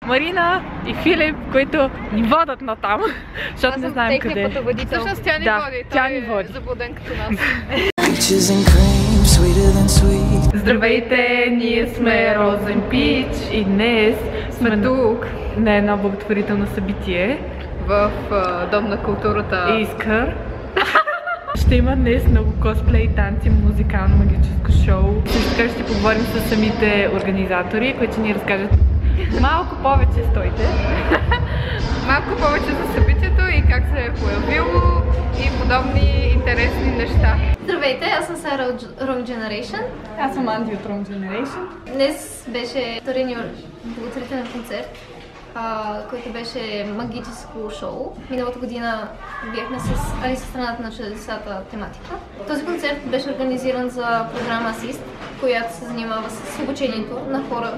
Марина и Филип, които ни водят натам, защото не знаем къде. Аз съм техния всъщност тя ни води. Тя ни води. Заблуден като нас. Здравейте, ние сме Розен Пич и днес сме тук на едно благотворително събитие в Дом на културата Искър. Ще има днес много косплей, танци, музикално магическо шоу. Също така ще поговорим с самите организатори, които ще ни разкажат малко повече, стойте. Малко повече за събитието и как се е появило и подобни интересни неща. Здравейте, аз съм Сара от Wrong Generation. Аз съм Анди от Wrong Generation. Днес беше втория ни благотворителен концерт, който беше магическо шоу. Миналата година бяхме с Алиса страната на чудесата тематика. Този концерт беше организиран за програма Assist, която се занимава с обучението на хора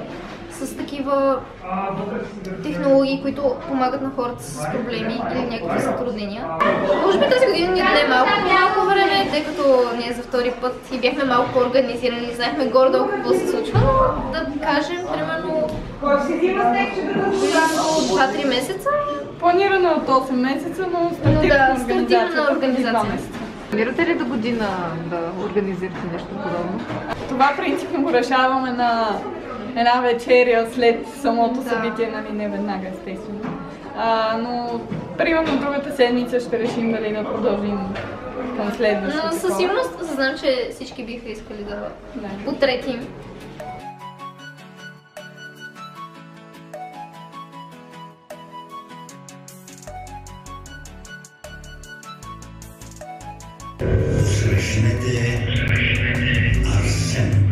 с такива технологии, които помагат на хората с проблеми или някакви затруднения. Може би тази година ни даде малко време, тъй като ние за втори път и бяхме малко организирани, знаехме горе-долу какво се случва, но да кажем, примерно 2-3 месеца. Планирано от 8 месеца, но стартирана организация. Планирате ли до година да организирате нещо подобно? Това принципно го решаваме на една вечеря след самото събитие, нали, не веднага, естествено. Но примерно другата седмица ще решим дали да продължим към следващото. Но със сигурност знам, че всички биха искали да потретим. Срещнете Арсен.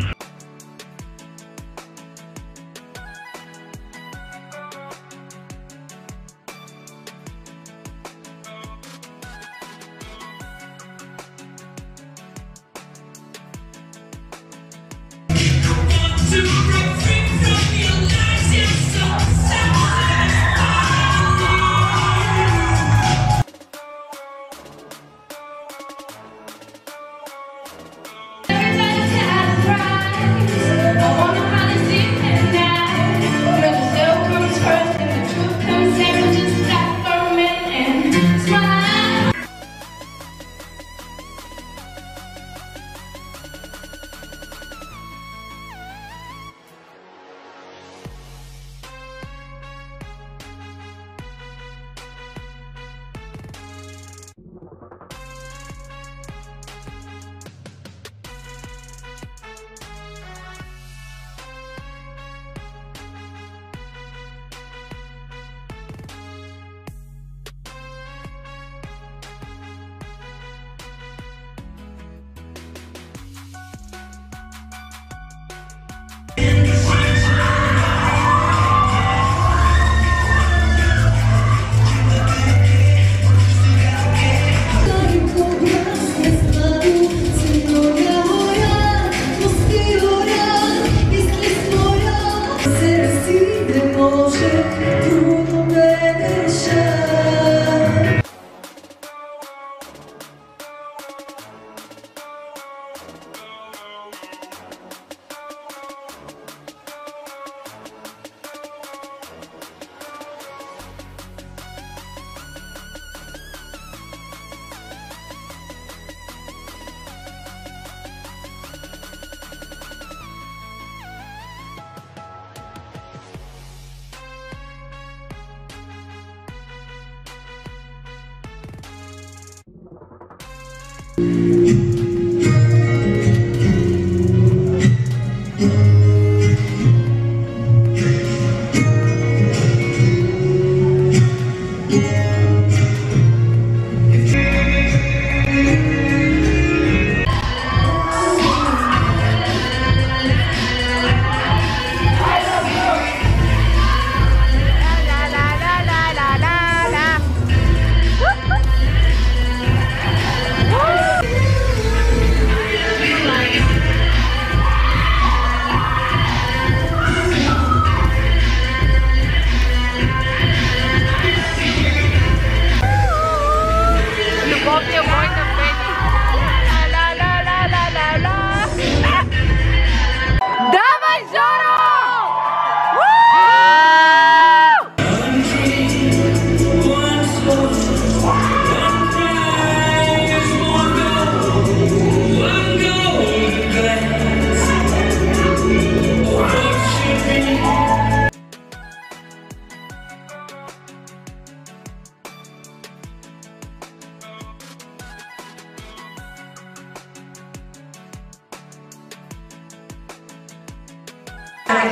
다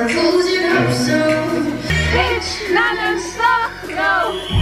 부질없어 Bitch, 나는 썩어.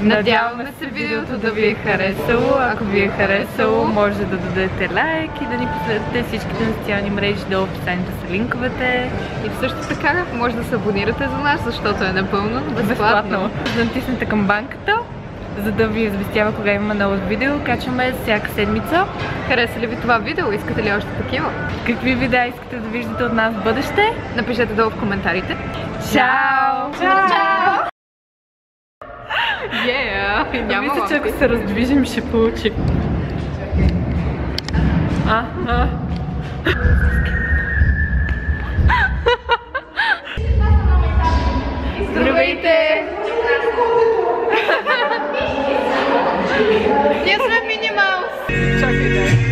Надяваме се видеото да ви е харесало. Ако ви е харесало, може да дадете лайк и да ни последвате всичките на социални мрежи, долу в описанието са линковете. И също така може да се абонирате за нас, защото е напълно безплатно. Да натиснете камбанката, за да ви известява кога има ново видео. Качваме всяка седмица. Хареса ли ви това видео? Искате ли още такива? Какви видеа искате да виждате от нас в бъдеще? Напишете долу в коментарите. Чао! Чао! Мисля, че ако се раздвижим, ще получи. Здравейте! Ние сме Мини Маус! Чакай, дай.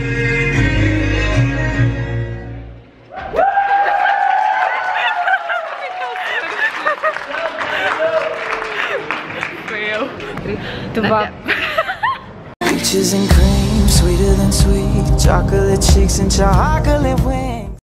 Това. Peaches and cream, sweeter than sweet. Chocolate cheeks and chocolate wings.